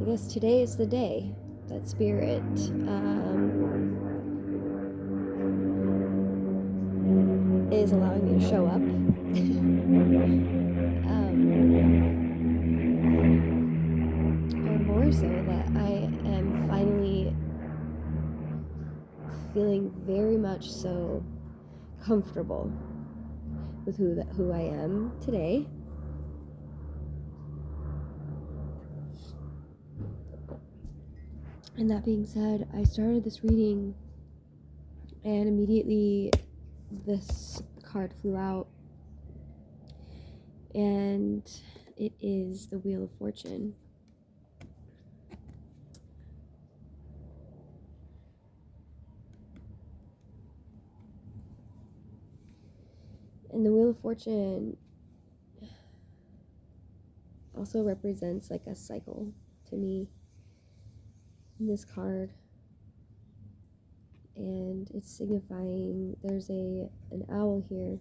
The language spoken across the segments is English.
I guess today is the day that Spirit is allowing me to show up. Or more so that I am finally feeling very much so comfortable with who I am today. And that being said, I started this reading and immediately this card flew out, and it is the Wheel of Fortune. And the Wheel of Fortune also represents like a cycle to me in this card. And it's signifying there's an owl here.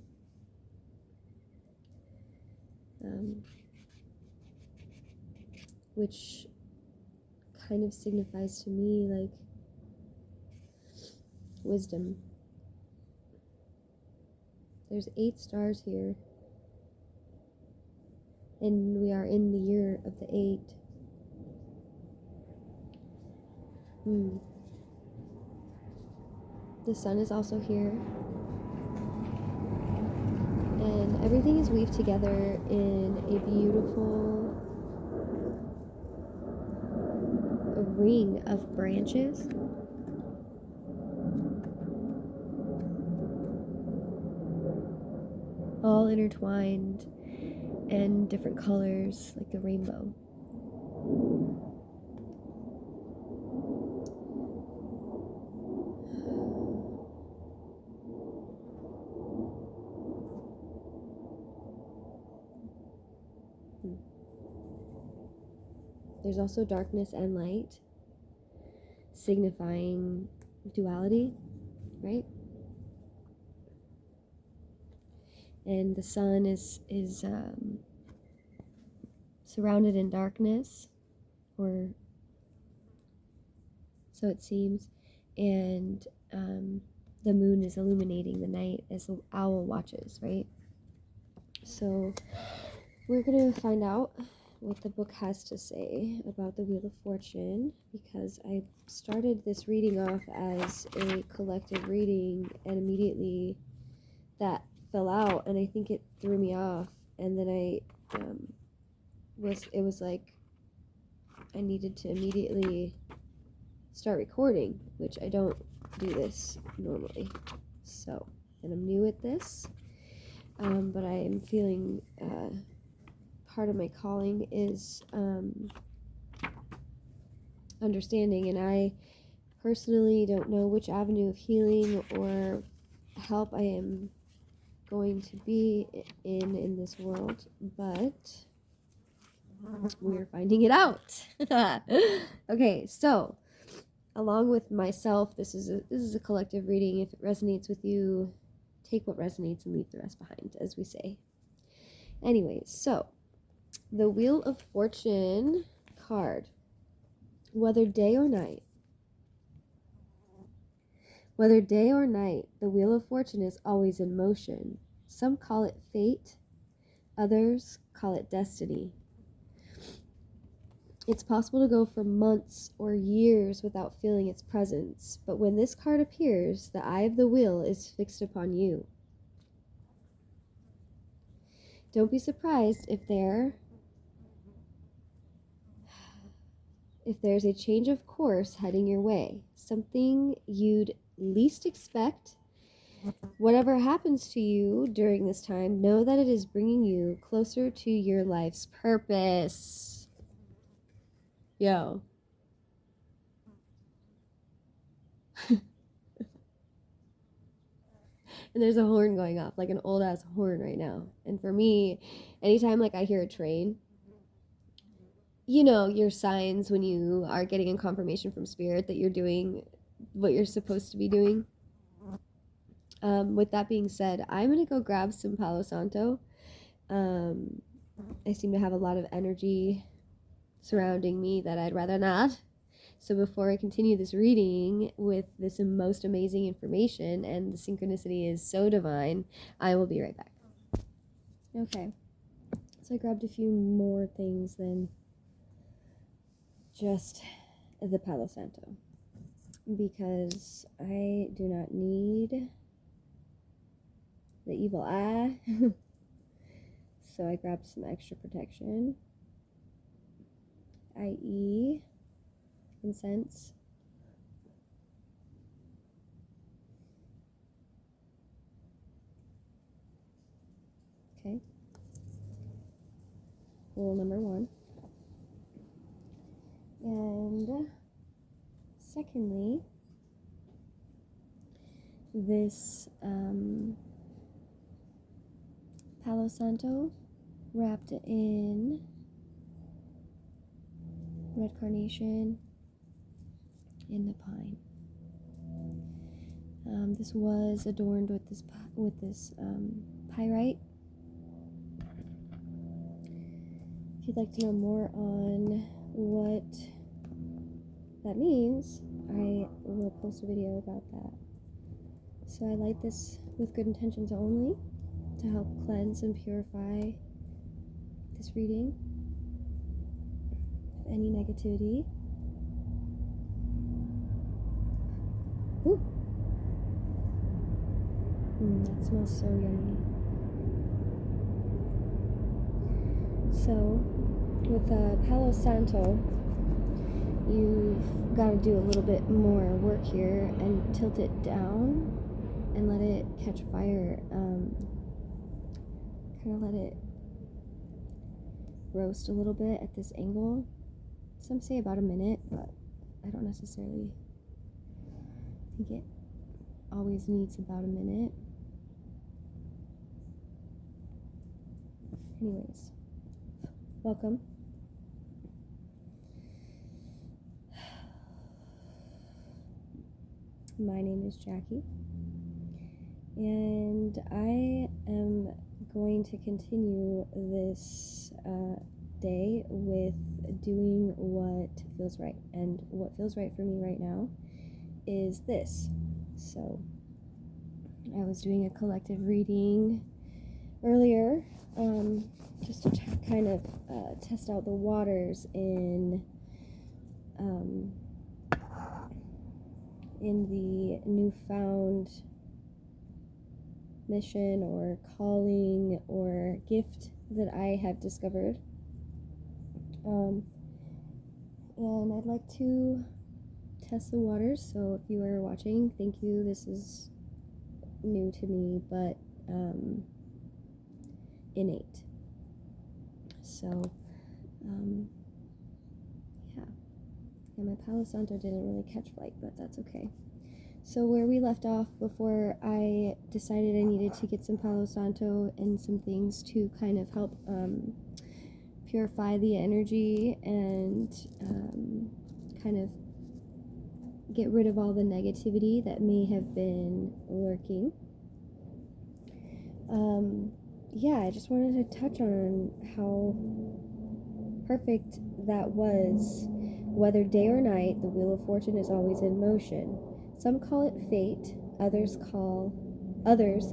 Which kind of signifies to me like wisdom. There's 8 stars here, and we are in the year of the 8. The sun is also here, and everything is weaved together in a beautiful ring of branches. All intertwined and different colors like the rainbow. There's also darkness and light, signifying duality, right? And the sun is surrounded in darkness, or so it seems, and the moon is illuminating the night as the owl watches, right? So we're going to find out what the book has to say about the Wheel of Fortune, because I started this reading off as a collective reading, and immediately that fell out, and I think it threw me off, and then it was like I needed to immediately start recording, which I don't do this normally, so, and I'm new at this, but I am feeling part of my calling is understanding, and I personally don't know which avenue of healing or help I am going to be in this world, but we're finding it out. Okay, so along with myself, this is a collective reading. If it resonates with you, take what resonates and leave the rest behind, as we say. Anyways, so the Wheel of Fortune card. Whether day or night, the Wheel of Fortune is always in motion. Some call it fate, others call it destiny. It's possible to go for months or years without feeling its presence, but when this card appears, the eye of the wheel is fixed upon you. Don't be surprised if there's a change of course heading your way, something you'd least expect. Whatever happens to you during this time, know that it is bringing you closer to your life's purpose. Yo. And there's a horn going off, like an old ass horn right now. And for me, anytime like I hear a train, you know, your signs when you are getting a confirmation from Spirit that you're doing what you're supposed to be doing. With that being said, I'm going to go grab some Palo Santo. I seem to have a lot of energy surrounding me that I'd rather not. So before I continue this reading with this most amazing information, and the synchronicity is so divine, I will be right back. Okay, so I grabbed a few more things than just the Palo Santo, because I do not need the evil eye. So I grabbed some extra protection, i.e. incense. Okay. Rule number 1. And secondly, this Palo Santo wrapped in red carnation in the pine. This was adorned with this pyrite. If you'd like to know more on what that means, I will post a video about that. So I light this with good intentions only to help cleanse and purify this reading of any negativity. Ooh. That smells so yummy. So, with Palo Santo, you've got to do a little bit more work here and tilt it down and let it catch fire. Kind of let it roast a little bit at this angle. Some say about a minute, but I don't necessarily think it always needs about a minute. Anyways, welcome. My name is Jackie, and I am going to continue this day with doing what feels right. And what feels right for me right now is this. So I was doing a collective reading earlier, just to kind of test out the waters in the newfound mission or calling or gift that I have discovered. And I'd like to test the waters. So if you are watching, thank you. This is new to me, but innate. So yeah, my Palo Santo didn't really catch flight, but that's okay. So where we left off before I decided I needed to get some Palo Santo and some things to kind of help purify the energy and kind of get rid of all the negativity that may have been lurking. Yeah, I just wanted to touch on how perfect that was. Whether day or night, the Wheel of Fortune is always in motion. Some call it fate, others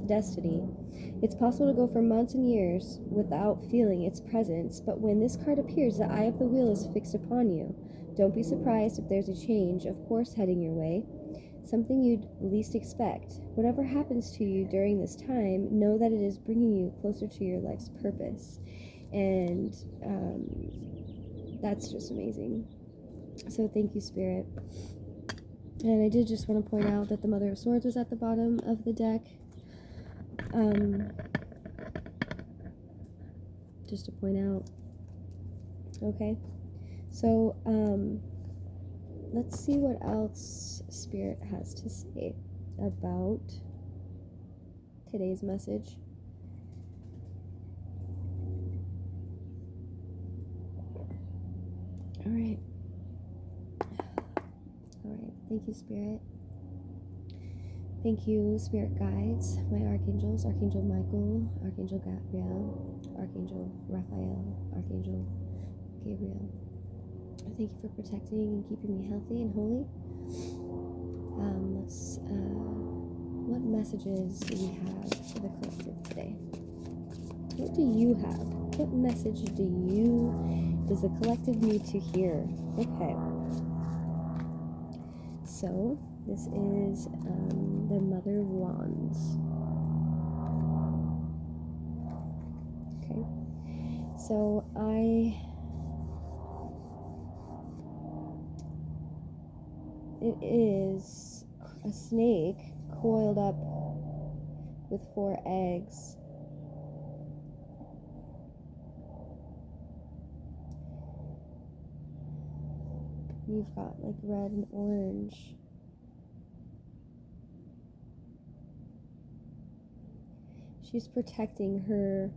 destiny. It's possible to go for months and years without feeling its presence, but when this card appears, the eye of the wheel is fixed upon you. Don't be surprised if there's a change of course heading your way, something you'd least expect. Whatever happens to you during this time, know that it is bringing you closer to your life's purpose. And that's just amazing. So thank you, Spirit. And I did just want to point out that the Mother of Swords was at the bottom of the deck. Just to point out. Okay. So, let's see what else Spirit has to say about today's message. All right. Thank you, Spirit. Thank you, Spirit guides, my archangels, Archangel Michael, Archangel Gabriel, Archangel Raphael, Archangel Gabriel. thank you for protecting and keeping me healthy and holy. What messages do we have for the collective today? What do you have? What message does the collective need to hear? Okay. So, this is the Mother of Wands. Okay. So, it is a snake coiled up with 4 eggs. You've got like red and orange. She's protecting her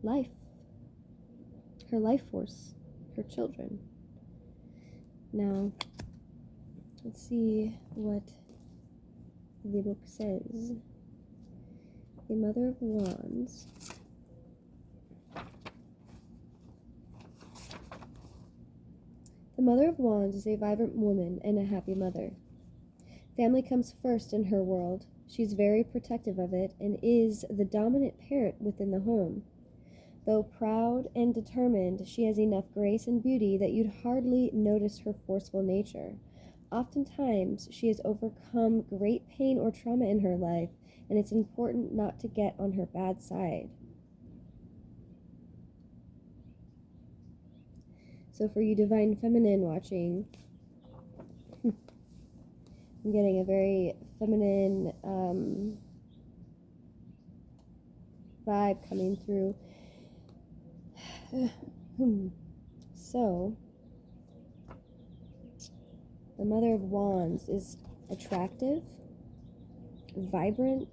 life, her life force, her children. Now, let's see what the book says. The Mother of Wands. The Mother of Wands is a vibrant woman and a happy mother. Family comes first in her world. She's very protective of it and is the dominant parent within the home. Though proud and determined, she has enough grace and beauty that you'd hardly notice her forceful nature. Oftentimes, she has overcome great pain or trauma in her life, and it's important not to get on her bad side. So for you Divine Feminine watching, I'm getting a very feminine vibe coming through. So, the Mother of Wands is attractive, vibrant,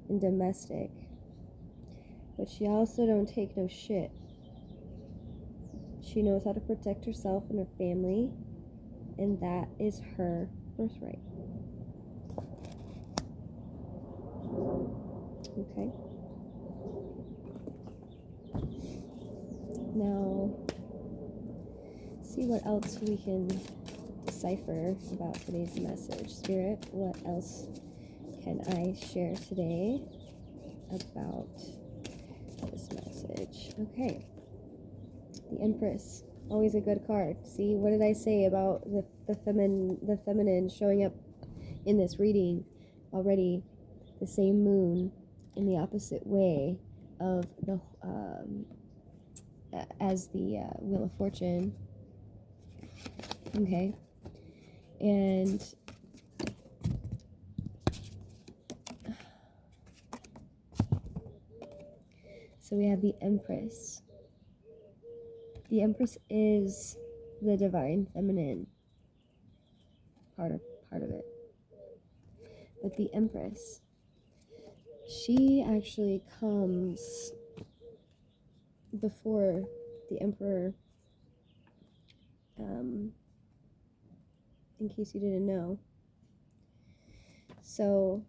and domestic. But she also don't take no shit. She knows how to protect herself and her family, and that is her birthright. Okay. Now, see what else we can decipher about today's message. Spirit, what else can I share today about this message? Okay. The Empress, always a good card. See, what did I say about the feminine showing up in this reading already? The same moon in the opposite way of the as the Wheel of Fortune. Okay, and so we have the Empress. The Empress is the Divine Feminine part of it. But the Empress, she actually comes before the Emperor, in case you didn't know. So,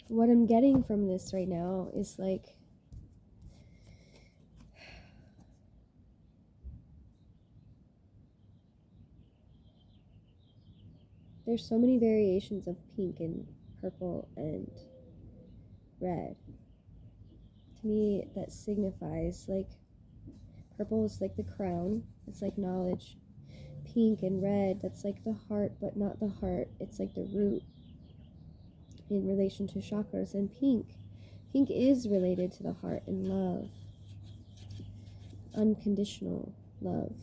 what I'm getting from this right now is like, there's so many variations of pink and purple and red. To me, that signifies, like, purple is like the crown, it's like knowledge. Pink and red, that's like the heart, but not the heart, it's like the root in relation to chakras. And pink is related to the heart and love, unconditional love,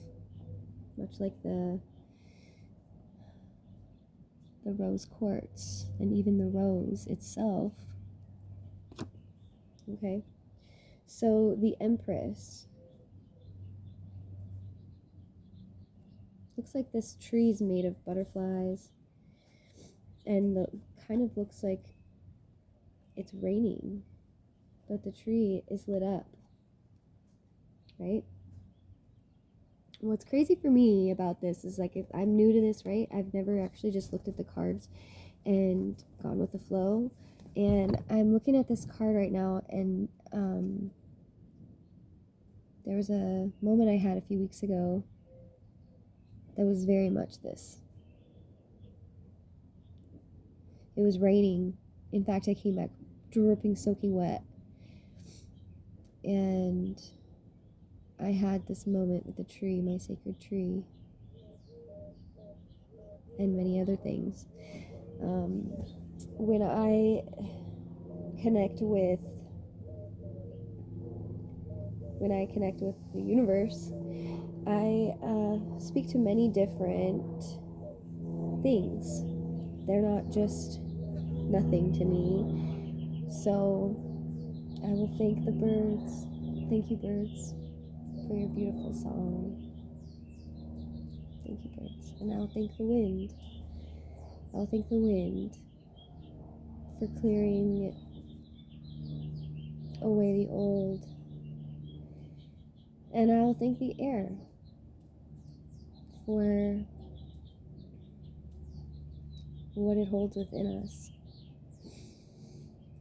much like the rose quartz and even the rose itself. Okay, so the Empress looks like this tree is made of butterflies, and the kind of looks like it's raining, but the tree is lit up, right? What's crazy for me about this is, like, if I'm new to this, right? I've never actually just looked at the cards and gone with the flow. And I'm looking at this card right now, and there was a moment I had a few weeks ago that was very much this. It was raining. In fact, I came back dripping, soaking wet. And I had this moment with the tree, my sacred tree, and many other things. When I connect with the universe, I speak to many different things. They're not just nothing to me. So I will thank the birds. Thank you, birds, for your beautiful song. Thank you, birds. And I'll thank the wind. I'll thank the wind for clearing away the old. And I'll thank the air for what it holds within us,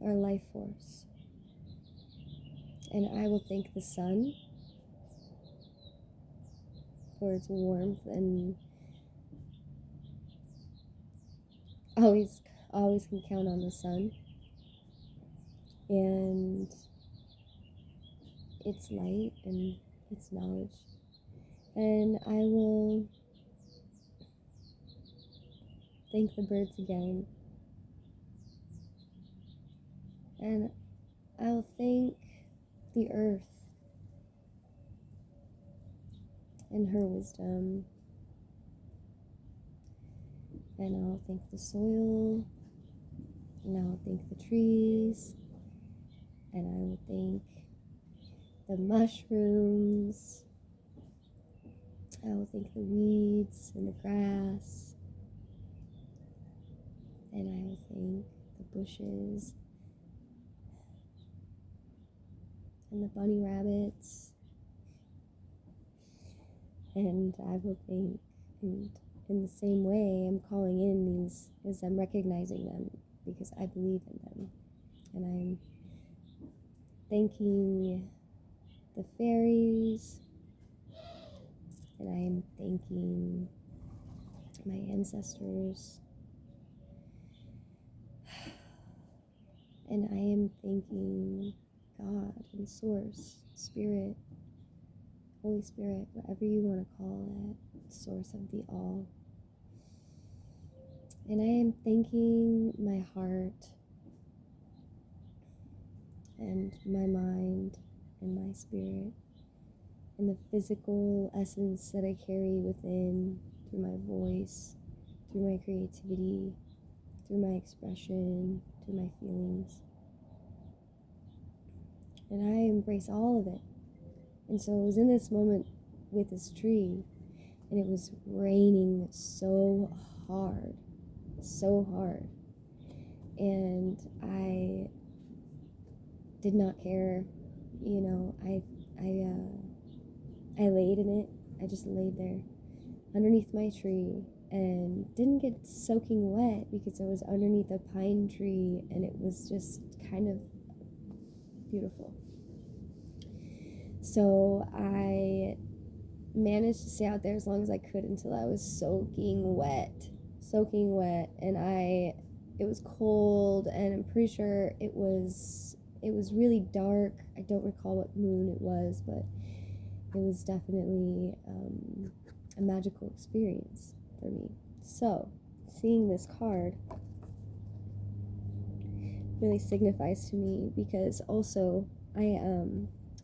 our life force. And I will thank the sun for its warmth, and always can count on the sun and its light and its knowledge. And I will thank the birds again, and I'll thank the earth and her wisdom, and I'll thank the soil, and I'll thank the trees, and I will thank the mushrooms, I will thank the weeds and the grass, and I will thank the bushes and the bunny rabbits, and I will thank, and in the same way I'm calling in these as I'm recognizing them because I believe in them, and I'm thanking the fairies, and I am thanking my ancestors, and I am thanking God and Source, Spirit, Holy Spirit, whatever you want to call it, Source of the All. And I am thanking my heart and my mind and my spirit and the physical essence that I carry within through my voice, through my creativity, through my expression, through my feelings. And I embrace all of it. And so I was in this moment with this tree, and it was raining so hard. And I did not care, I laid in it. I just laid there underneath my tree and didn't get soaking wet because I was underneath a pine tree, and it was just kind of beautiful. So I managed to stay out there as long as I could until I was soaking wet, and it was cold, and I'm pretty sure it was really dark. I don't recall what moon it was, but it was definitely a magical experience for me. So seeing this card really signifies to me because also I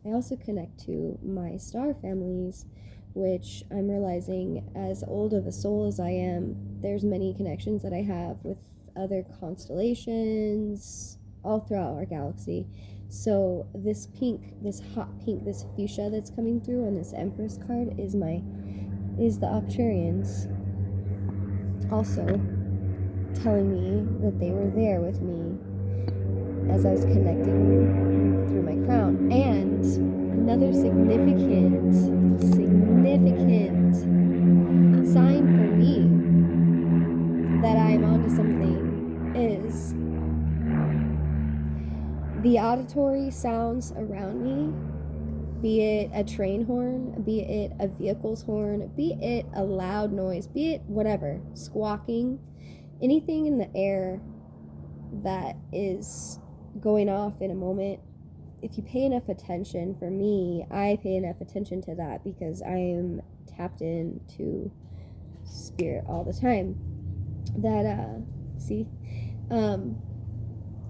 also connect to my star families, which I'm realizing, as old of a soul as I am, there's many connections that I have with other constellations all throughout our galaxy. So this pink, this hot pink, this fuchsia that's coming through on this Empress card is the Octurians also telling me that they were there with me as I was connecting through my crown. And another significant sign for me that I'm onto something is the auditory sounds around me, be it a train horn, be it a vehicle's horn, be it a loud noise, be it whatever, squawking, anything in the air that is going off in a moment, if you pay enough attention, for me, I pay enough attention to that because I am tapped into spirit all the time, that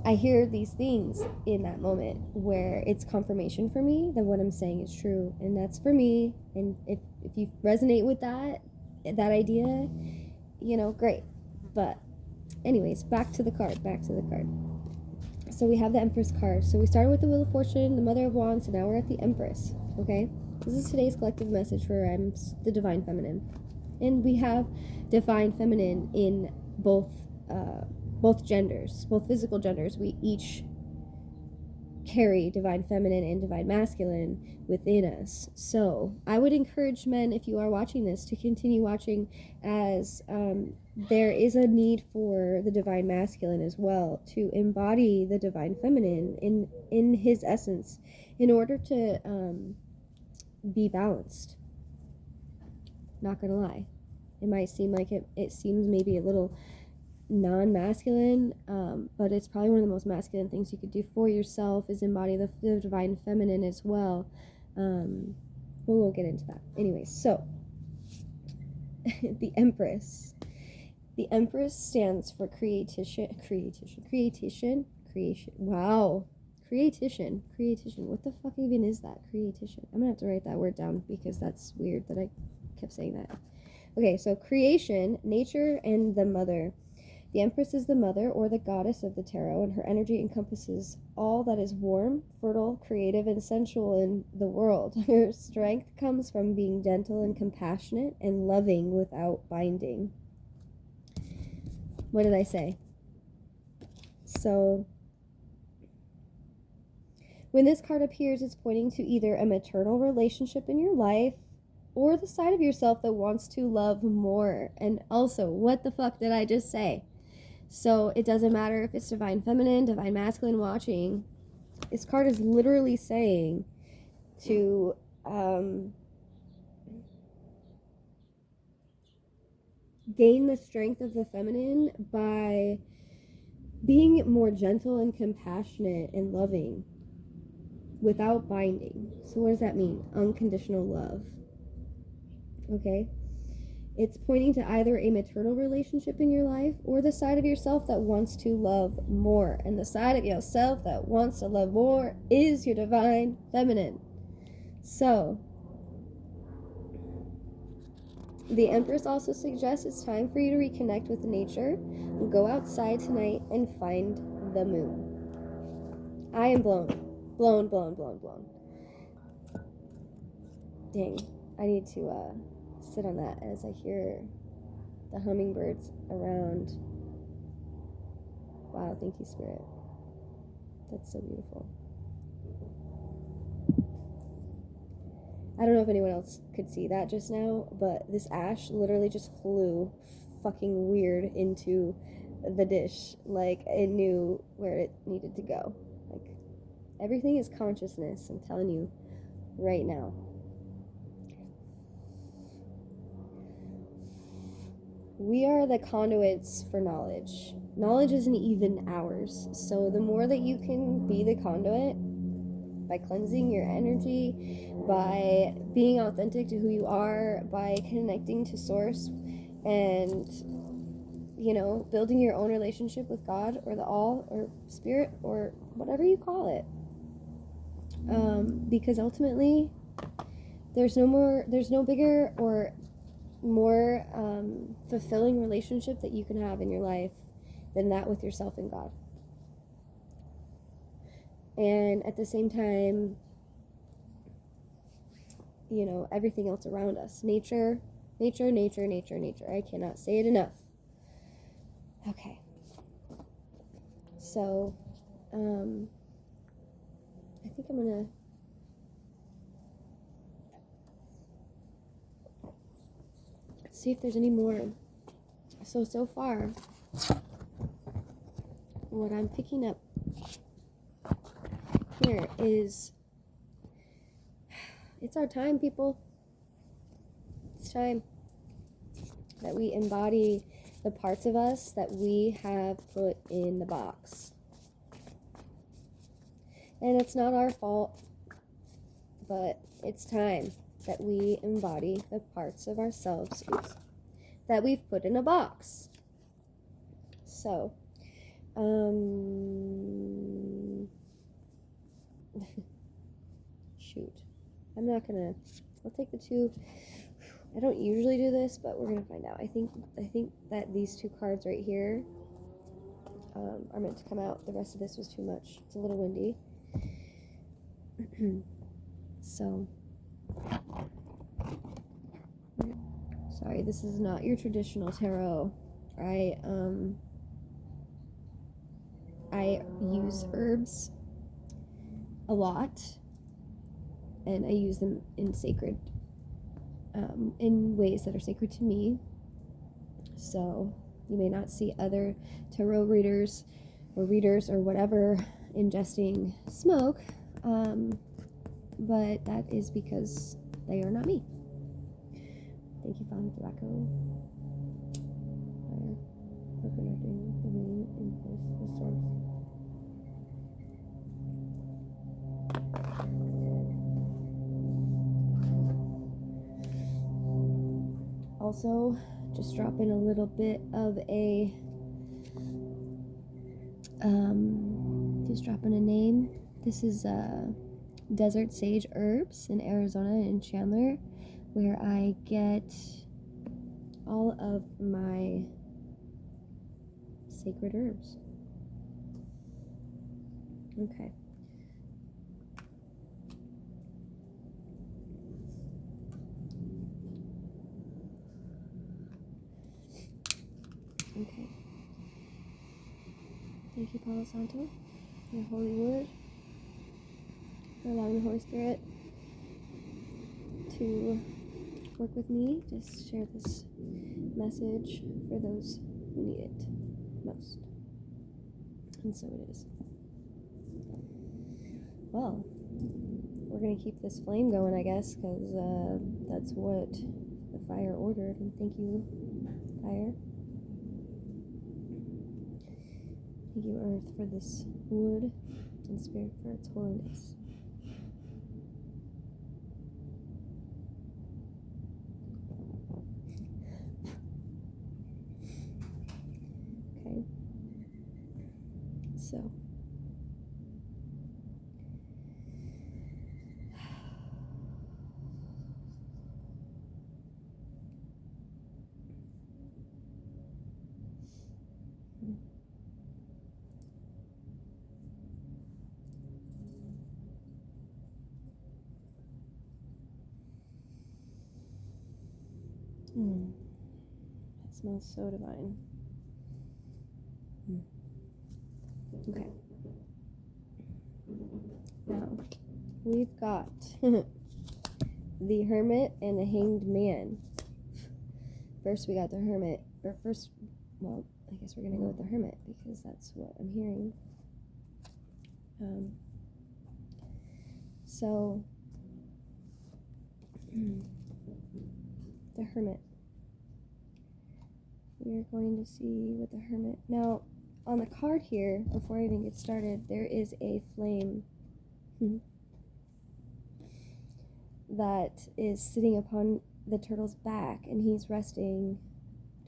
I hear these things in that moment where it's confirmation for me that what I'm saying is true, and that's for me. And if you resonate with that idea, great. But anyways, back to the card. So we have the Empress card. So we started with the Wheel of Fortune, the Mother of Wands, and now we're at the Empress. Okay, this is today's collective message for the Divine Feminine, and we have Divine Feminine in both genders, both physical genders. We each carry Divine Feminine and Divine Masculine within us. So I would encourage men, if you are watching this, to continue watching, as there is a need for the Divine Masculine as well to embody the Divine Feminine in his essence in order to be balanced. Not gonna lie, it might seem like it seems maybe a little non-masculine, but it's probably one of the most masculine things you could do for yourself is embody the Divine Feminine as well. We won't get into that. Anyways, so the Empress stands for creation. Wow, creation. What the fuck even is that? Creation. I'm gonna have to write that word down because that's weird that I kept saying that. Okay, so creation, nature, and the mother. The Empress is the mother, or the goddess of the tarot, and her energy encompasses all that is warm, fertile, creative, and sensual in the world. Her strength comes from being gentle and compassionate and loving without binding. What did I say? So, when this card appears, it's pointing to either a maternal relationship in your life or the side of yourself that wants to love more. And also, what the fuck did I just say? So it doesn't matter if it's Divine Feminine, Divine Masculine watching. This card is literally saying to gain the strength of the feminine by being more gentle and compassionate and loving without binding. So what does that mean? Unconditional love. Okay? It's pointing to either a maternal relationship in your life or the side of yourself that wants to love more. And the side of yourself that wants to love more is your Divine Feminine. So, the Empress also suggests it's time for you to reconnect with nature and go outside tonight and find the moon. I am blown. Dang, I need to sit on that as I hear the hummingbirds around. Wow, thank you, Spirit. That's so beautiful. I don't know if anyone else could see that just now, but this ash literally just flew fucking weird into the dish. Like, it knew where it needed to go. Like, everything is consciousness, I'm telling you right now. We are the conduits for knowledge. Knowledge isn't even ours. So the more that you can be the conduit by cleansing your energy, by being authentic to who you are, by connecting to Source, and, building your own relationship with God or the All or Spirit or whatever you call it. Because ultimately, there's no bigger or more fulfilling relationship that you can have in your life than that with yourself and God. And at the same time, everything else around us. Nature. I cannot say it enough. Okay. So, I think I'm gonna see if there's any more. So far, what I'm picking up here is, it's our time, people. It's time that we embody the parts of us that we have put in the box. And it's not our fault, but it's time that we embody the parts of ourselves that we've put in a box. So, shoot. I'll take the two. I don't usually do this, but we're gonna find out. I think that these two cards right here are meant to come out. The rest of this was too much. It's a little windy. So, sorry, this is not your traditional tarot. I use herbs a lot, and I use them in sacred, in ways that are sacred to me. So you may not see other tarot readers or whatever ingesting smoke, but that is because they are not me. Thank you, Father Tobacco. Fire, for connecting with me in the source. Also, just drop in a little bit of a, just drop in a name. This is Desert Sage Herbs in Arizona in Chandler, where I get all of my sacred herbs. Okay. Okay. Thank you, Palo Santo, your holy wood, for allowing the Holy Spirit to work with me. Just share this message for those who need it most. And so it is. Well, we're going to keep this flame going, I guess, because that's what the fire ordered. And thank you, fire. Thank you, earth, for this wood, and spirit for its holiness. Okay. So. That smells so divine. Okay. Now, we've got the Hermit and the Hanged Man. First, we got the Hermit. Well, I guess we're going to go with the Hermit because that's what I'm hearing. So, the Hermit. We are going to see what the Hermit. Now, on the card here, before I even get started, there is a flame that is sitting upon the turtle's back, and he's resting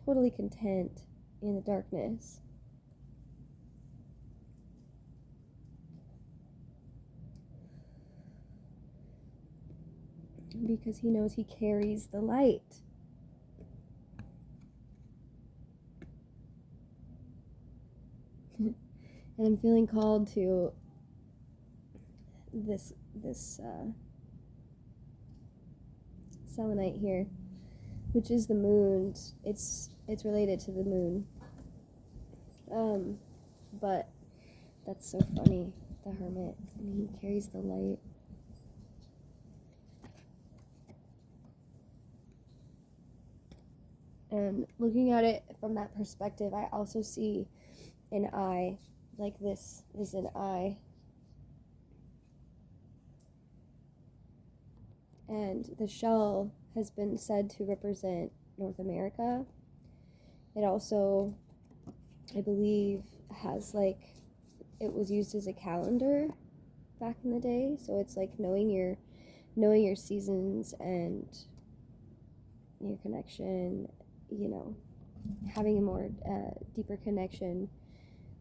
totally content in the darkness. Because he knows he carries the light. And I'm feeling called to this selenite here, which is the moon. It's related to the moon. But that's so funny, the Hermit, and he carries the light. And looking at it from that perspective, I also see an eye, like this is an eye. And the shell has been said to represent North America. It also, I believe, has like, it was used as a calendar back in the day. So it's like knowing your seasons and your connection, you know, having a more deeper connection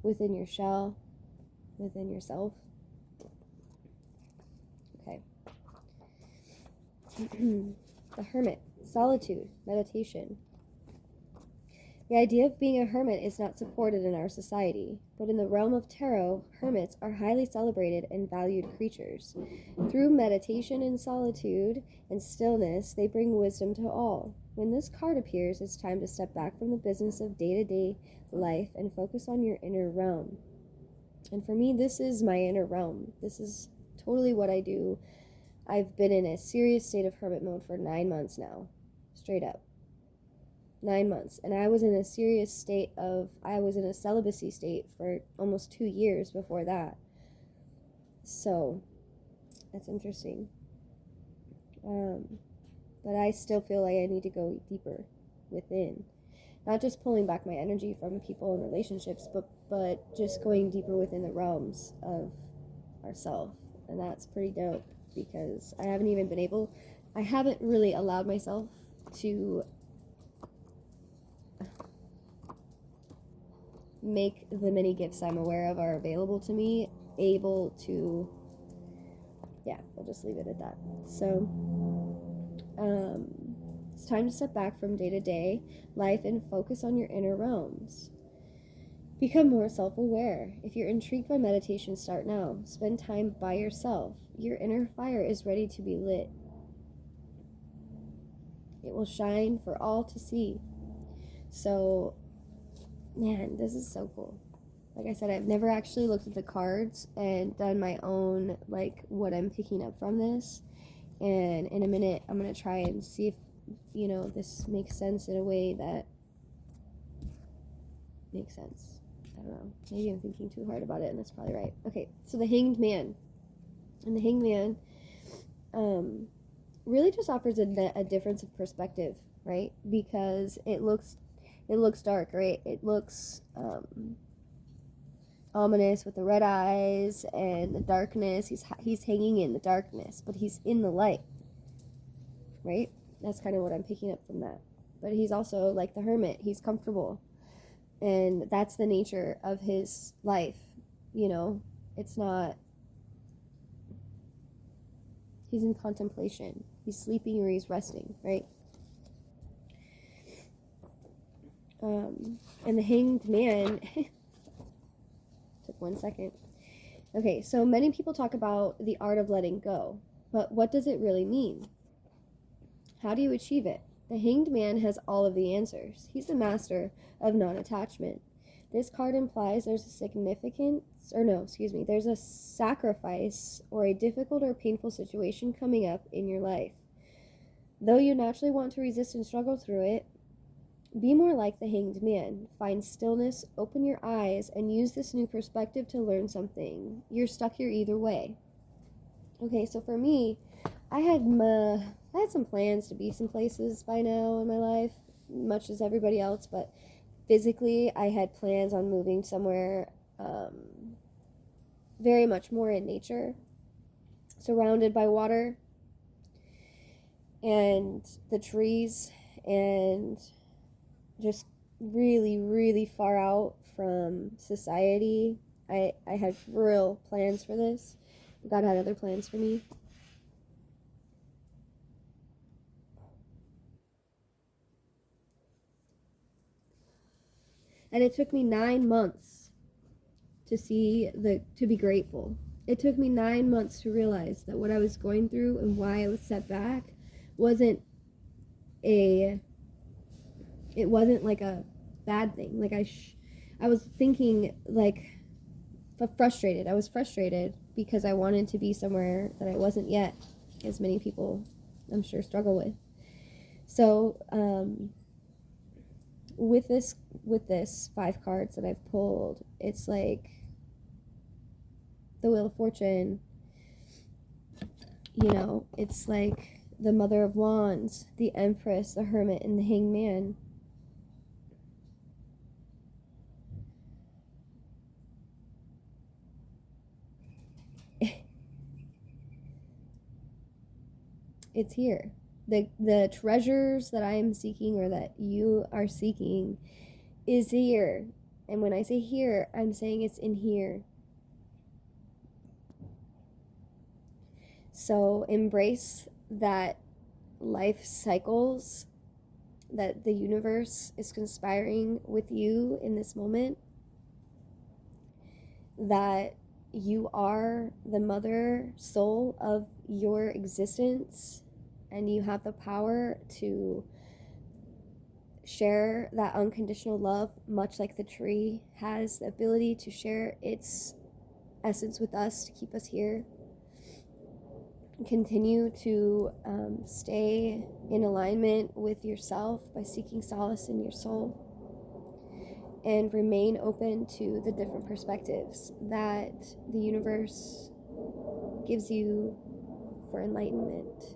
within your shell, within yourself. Okay. The hermit, solitude, meditation. The idea of being a hermit is not supported in our society, but in the realm of tarot, hermits are highly celebrated and valued creatures. Through meditation in solitude and stillness, they bring wisdom to all. When this card appears, it's time to step back from the business of day-to-day life and focus on your inner realm. And for me, this is my inner realm. This is totally what I do. I've been in a serious state of hermit mode for 9 months now, straight up. 9 months. And I was in a celibacy state for almost 2 years before that. So, that's interesting. But I still feel like I need to go deeper within. Not just pulling back my energy from people and relationships, but just going deeper within the realms of ourselves. And that's pretty dope, because I haven't really allowed myself to make the many gifts I'm aware of are available to me, we'll just leave it at that. So, it's time to step back from day-to-day life and focus on your inner realms. Become more self-aware. If you're intrigued by meditation, start now. Spend time by yourself. Your inner fire is ready to be lit. It will shine for all to see. So, man, this is so cool. Like I said, I've never actually looked at the cards and done my own, like, what I'm picking up from this. And in a minute, I'm going to try and see if, this makes sense in a way that makes sense. I don't know. Maybe I'm thinking too hard about it, and that's probably right. Okay, so the Hanged Man. And the Hanged Man really just offers a difference of perspective, right? Because it looks dark, right? It looks ominous with the red eyes and the darkness. He's hanging in the darkness, but he's in the light, right? That's kind of what I'm picking up from that. But he's also like the hermit. He's comfortable, and that's the nature of his life. It's not. He's in contemplation. He's sleeping or he's resting, right? And the Hanged Man. Took 1 second. Okay, so many people talk about the art of letting go, but what does it really mean? How do you achieve it? The Hanged Man has all of the answers. He's the master of non-attachment. This card implies there's a sacrifice or a difficult or painful situation coming up in your life. Though you naturally want to resist and struggle through it, be more like the Hanged Man. Find stillness, open your eyes, and use this new perspective to learn something. You're stuck here either way. Okay, so for me, I had some plans to be some places by now in my life, much as everybody else, but physically, I had plans on moving somewhere very much more in nature, surrounded by water and the trees, and just really, really far out from society. I had real plans for this. God had other plans for me. And it took me 9 months to be grateful. It took me 9 months to realize that what I was going through and why I was set back wasn't like a bad thing. Like I was thinking like frustrated. I was frustrated because I wanted to be somewhere that I wasn't yet, as many people I'm sure struggle with. So with this 5 cards that I've pulled, it's like the Wheel of Fortune. It's like the Mother of Wands, the Empress, the Hermit, and the Hangman. It's here. The treasures that I am seeking, or that you are seeking, is here. And when I say here, I'm saying it's in here. So embrace that life cycles, that the universe is conspiring with you in this moment, that you are the mother soul of your existence, and you have the power to share that unconditional love, much like the tree has the ability to share its essence with us to keep us here. Continue to stay in alignment with yourself by seeking solace in your soul, and remain open to the different perspectives that the universe gives you for enlightenment.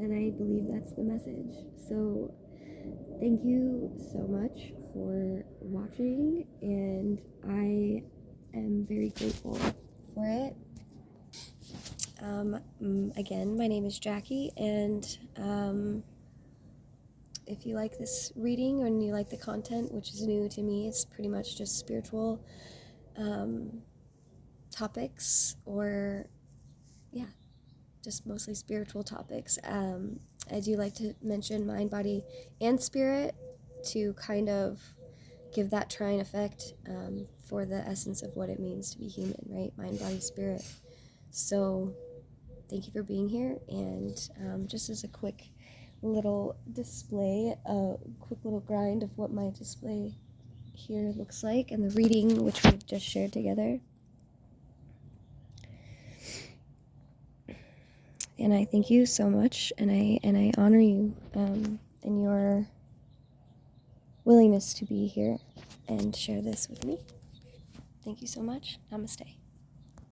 And I believe that's the message. So thank you so much for watching, and I am very grateful for it. Again, my name is Jackie, and if you like this reading and you like the content, which is new to me, it's pretty much just spiritual topics, or just mostly spiritual topics. I do like to mention mind, body, and spirit to kind of give that trine effect for the essence of what it means to be human, right? Mind, body, spirit. So thank you for being here. And just as a quick little display, a quick little grind of what my display here looks like, and the reading which we've just shared together. And I thank you so much, and I honor you in your willingness to be here and share this with me. Thank you so much. Namaste.